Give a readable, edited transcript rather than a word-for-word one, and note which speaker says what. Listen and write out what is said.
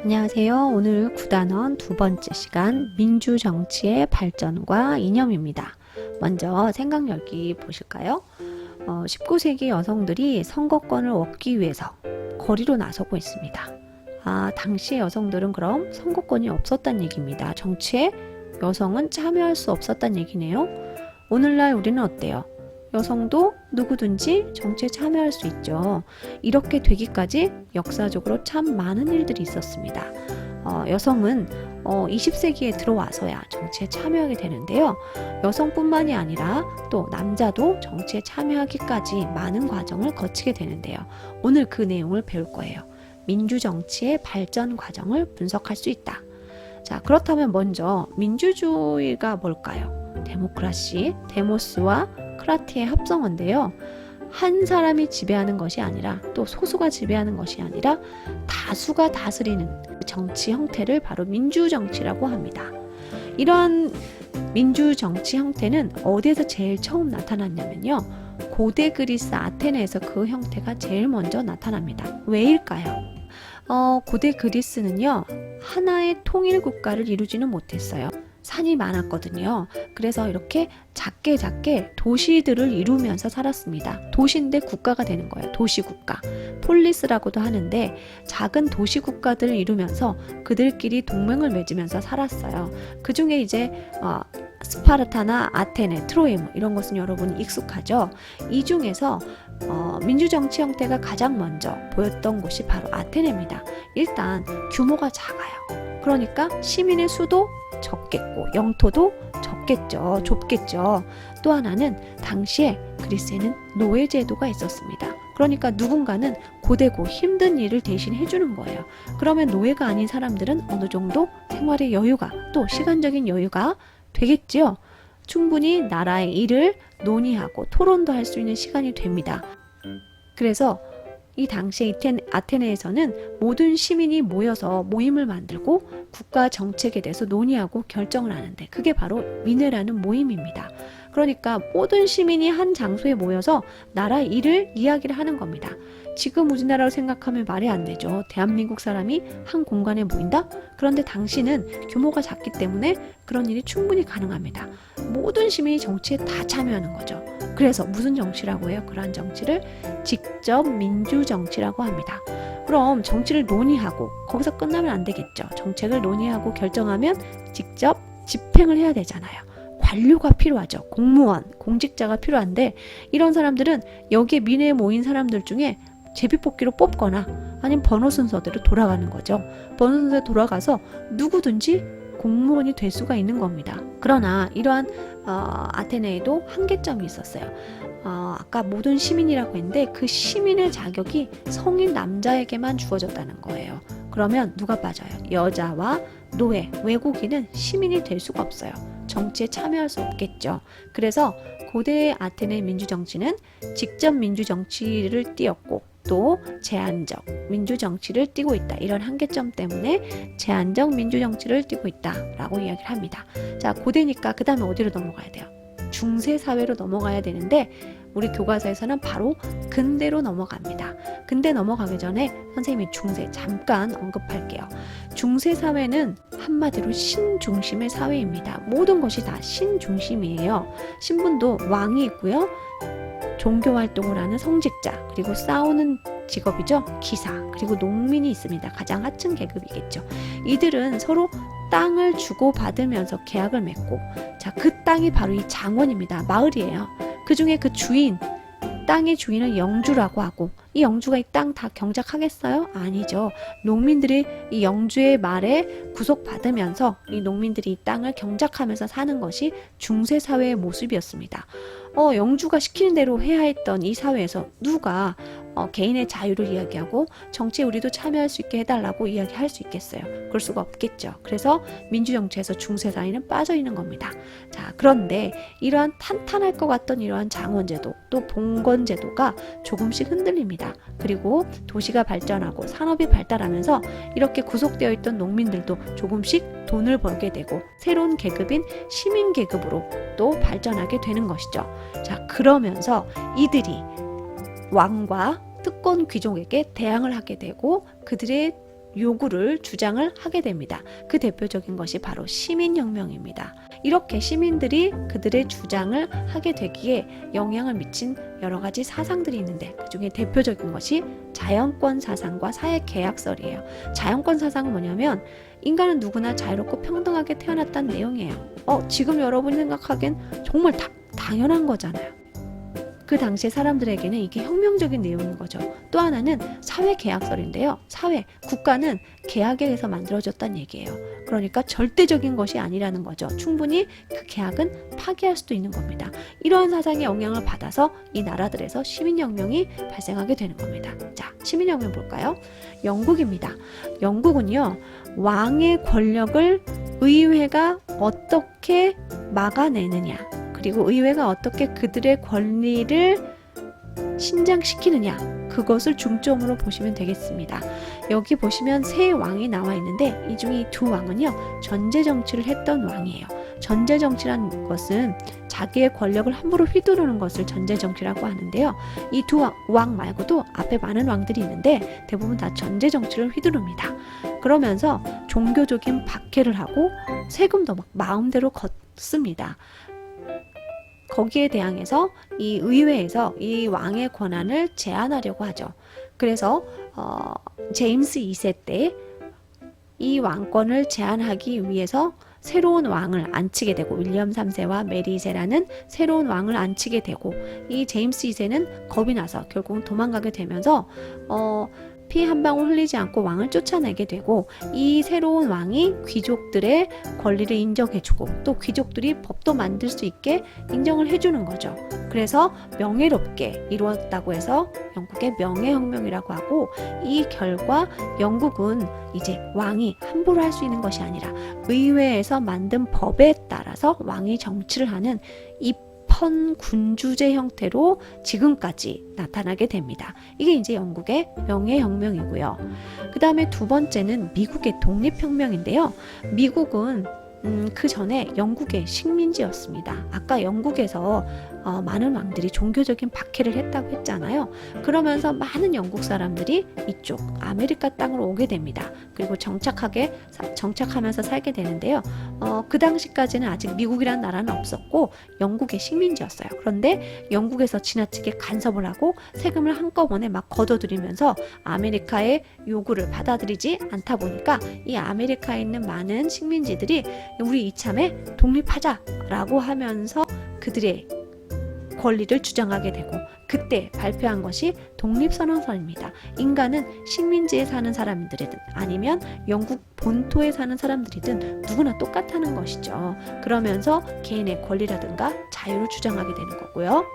Speaker 1: 안녕하세요. 오늘 9단원 두 번째 시간 민주정치의 발전과 이념입니다. 먼저 생각열기 보실까요? 19세기 여성들이 선거권을 얻기 위해서 거리로 나서고 있습니다. 당시 여성들은 그럼 선거권이 없었단 얘기입니다. 정치에 여성은 참여할 수 없었단 얘기네요. 오늘날 우리는 어때요? 여성도 누구든지 정치에 참여할 수 있죠. 이렇게 되기까지 역사적으로 참 많은 일들이 있었습니다. 여성은 20세기에 들어와서야 정치에 참여하게 되는데요. 여성뿐만이 아니라 또 남자도 정치에 참여하기까지 많은 과정을 거치게 되는데요. 오늘 그 내용을 배울 거예요. 민주정치의 발전 과정을 분석할 수 있다. 자, 그렇다면 먼저 민주주의가 뭘까요? 데모크라시, 데모스와 크라티의 합성어인데요. 한 사람이 지배하는 것이 아니라 또 소수가 지배하는 것이 아니라 다수가 다스리는 정치 형태를 바로 민주정치라고 합니다. 이러한 민주정치 형태는 어디에서 제일 처음 나타났냐면요. 고대 그리스 아테네에서 그 형태가 제일 먼저 나타납니다. 왜일까요? 고대 그리스는요. 하나의 통일 국가를 이루지는 못했어요. 산이 많았거든요. 그래서 이렇게 작게 도시들을 이루면서 살았습니다. 도시인데 국가가 되는 거예요. 도시국가. 폴리스라고도 하는데 작은 도시국가들을 이루면서 그들끼리 동맹을 맺으면서 살았어요. 그 중에 이제 스파르타나 아테네, 트로이 이런 것은 여러분 익숙하죠. 이 중에서 민주정치 형태가 가장 먼저 보였던 곳이 바로 아테네입니다. 일단 규모가 작아요. 그러니까 시민의 수도 적겠고 영토도 적겠죠. 좁겠죠. 또 하나는 당시에 그리스에는 노예제도가 있었습니다. 그러니까 누군가는 고되고 힘든 일을 대신 해주는 거예요. 그러면 노예가 아닌 사람들은 어느 정도 생활의 여유가 또 시간적인 여유가 되겠지요. 충분히 나라의 일을 논의하고 토론도 할 수 있는 시간이 됩니다. 그래서 이 당시에 아테네에서는 모든 시민이 모여서 모임을 만들고 국가 정책에 대해서 논의하고 결정을 하는데 그게 바로 민회라는 모임입니다. 그러니까 모든 시민이 한 장소에 모여서 나라 일을 이야기를 하는 겁니다. 지금 우리나라로 생각하면 말이 안 되죠. 대한민국 사람이 한 공간에 모인다? 그런데 당시는 규모가 작기 때문에 그런 일이 충분히 가능합니다. 모든 시민이 정치에 다 참여하는 거죠. 그래서 무슨 정치라고 해요? 그러한 정치를 직접 민주정치라고 합니다. 그럼 정치를 논의하고 거기서 끝나면 안 되겠죠. 정책을 논의하고 결정하면 직접 집행을 해야 되잖아요. 관료가 필요하죠. 공무원, 공직자가 필요한데 이런 사람들은 여기에 민회에 모인 사람들 중에 제비뽑기로 뽑거나 아니면 번호 순서대로 돌아가는 거죠. 번호 순서대로 돌아가서 누구든지 공무원이 될 수가 있는 겁니다. 그러나 이러한 아테네에도 한계점이 있었어요. 아까 모든 시민이라고 했는데 그 시민의 자격이 성인 남자에게만 주어졌다는 거예요. 그러면 누가 빠져요? 여자와 노예, 외국인은 시민이 될 수가 없어요. 정치에 참여할 수 없겠죠. 그래서 고대 아테네 민주정치는 직접 민주정치를 띄었고 또 제한적 민주정치를 띄고 있다. 이런 한계점 때문에 제한적 민주정치를 띄고 있다라고 이야기를 합니다. 자, 고대니까 그 다음에 어디로 넘어가야 돼요? 중세사회로 넘어가야 되는데 우리 교과서에서는 바로 근대로 넘어갑니다. 근대 넘어가기 전에 선생님이 중세 잠깐 언급할게요. 중세사회는 한마디로 신중심의 사회입니다. 모든 것이 다 신중심이에요. 신분도 왕이 있고요. 종교활동을 하는 성직자, 그리고 싸우는 직업이죠. 기사, 그리고 농민이 있습니다. 가장 하층 계급이겠죠. 이들은 서로 땅을 주고받으면서 계약을 맺고 자, 그 땅이 바로 이 장원입니다. 마을이에요. 그 중에 그 주인, 땅의 주인은 영주라고 하고 이 영주가 이 땅 다 경작하겠어요? 아니죠. 농민들이 이 영주의 말에 구속받으면서 이 농민들이 이 땅을 경작하면서 사는 것이 중세사회의 모습이었습니다. 영주가 시키는 대로 해야 했던 이 사회에서 누가 개인의 자유를 이야기하고 정치에 우리도 참여할 수 있게 해달라고 이야기할 수 있겠어요? 그럴 수가 없겠죠. 그래서 민주정치에서 중세사회는 빠져있는 겁니다. 자, 그런데 이러한 탄탄할 것 같던 이러한 장원제도 또 봉건제도가 조금씩 흔들립니다. 그리고 도시가 발전하고 산업이 발달하면서 이렇게 구속되어 있던 농민들도 조금씩 돈을 벌게 되고 새로운 계급인 시민 계급으로 또 발전하게 되는 것이죠. 자, 그러면서 이들이 왕과 특권 귀족에게 대항을 하게 되고 그들의 요구를 주장을 하게 됩니다. 그 대표적인 것이 바로 시민혁명입니다. 이렇게 시민들이 그들의 주장을 하게 되기에 영향을 미친 여러 가지 사상들이 있는데 그 중에 대표적인 것이 자연권 사상과 사회계약설이에요. 자연권 사상은 뭐냐면 인간은 누구나 자유롭고 평등하게 태어났다는 내용이에요. 지금 여러분이 생각하기엔 정말 당연한 거잖아요. 그 당시에 사람들에게는 이게 혁명적인 내용인 거죠. 또 하나는 사회계약설인데요. 국가는 계약에 의해서 만들어졌다는 얘기예요. 그러니까 절대적인 것이 아니라는 거죠. 충분히 그 계약은 파기할 수도 있는 겁니다. 이런 사상의 영향을 받아서 이 나라들에서 시민혁명이 발생하게 되는 겁니다. 자, 시민혁명 볼까요? 영국입니다. 영국은요, 왕의 권력을 의회가 어떻게 막아내느냐, 그리고 의회가 어떻게 그들의 권리를 신장시키느냐, 그것을 중점으로 보시면 되겠습니다. 여기 보시면 세 왕이 나와 있는데 이 중에 두 왕은요, 전제정치를 했던 왕이에요. 전제정치란 것은 자기의 권력을 함부로 휘두르는 것을 전제정치라고 하는데요. 이 두 왕 말고도 앞에 많은 왕들이 있는데 대부분 다 전제정치를 휘두릅니다. 그러면서 종교적인 박해를 하고 세금도 막 마음대로 걷습니다. 거기에 대항해서 이 의회에서 이 왕의 권한을 제한하려고 하죠. 그래서 제임스 2세 때 이 왕권을 제한하기 위해서 새로운 왕을 안치게 되고 윌리엄 3세와 메리 2세라는 새로운 왕을 안치게 되고 이 제임스 2세는 겁이 나서 결국 도망가게 되면서 피 한 방울 흘리지 않고 왕을 쫓아내게 되고 이 새로운 왕이 귀족들의 권리를 인정해주고 또 귀족들이 법도 만들 수 있게 인정을 해주는 거죠. 그래서 명예롭게 이루었다고 해서 영국의 명예혁명이라고 하고 이 결과 영국은 이제 왕이 함부로 할 수 있는 것이 아니라 의회에서 만든 법에 따라서 왕이 정치를 하는 군주제 형태로 지금까지 나타나게 됩니다. 이게 이제 영국의 명예혁명이고요. 그 다음에 두 번째는 미국의 독립혁명인데요. 미국은 그 전에 영국의 식민지였습니다. 아까 영국에서 많은 왕들이 종교적인 박해를 했다고 했잖아요. 그러면서 많은 영국 사람들이 이쪽 아메리카 땅으로 오게 됩니다. 그리고 정착하면서 살게 되는데요. 그 당시까지는 아직 미국이라는 나라는 없었고 영국의 식민지였어요. 그런데 영국에서 지나치게 간섭을 하고 세금을 한꺼번에 막 걷어들이면서 아메리카의 요구를 받아들이지 않다 보니까 이 아메리카에 있는 많은 식민지들이 우리 이참에 독립하자라고 하면서 그들의 권리를 주장하게 되고 그때 발표한 것이 독립선언서입니다. 인간은 식민지에 사는 사람들이든 아니면 영국 본토에 사는 사람들이든 누구나 똑같다는 것이죠. 그러면서 개인의 권리라든가 자유를 주장하게 되는 거고요.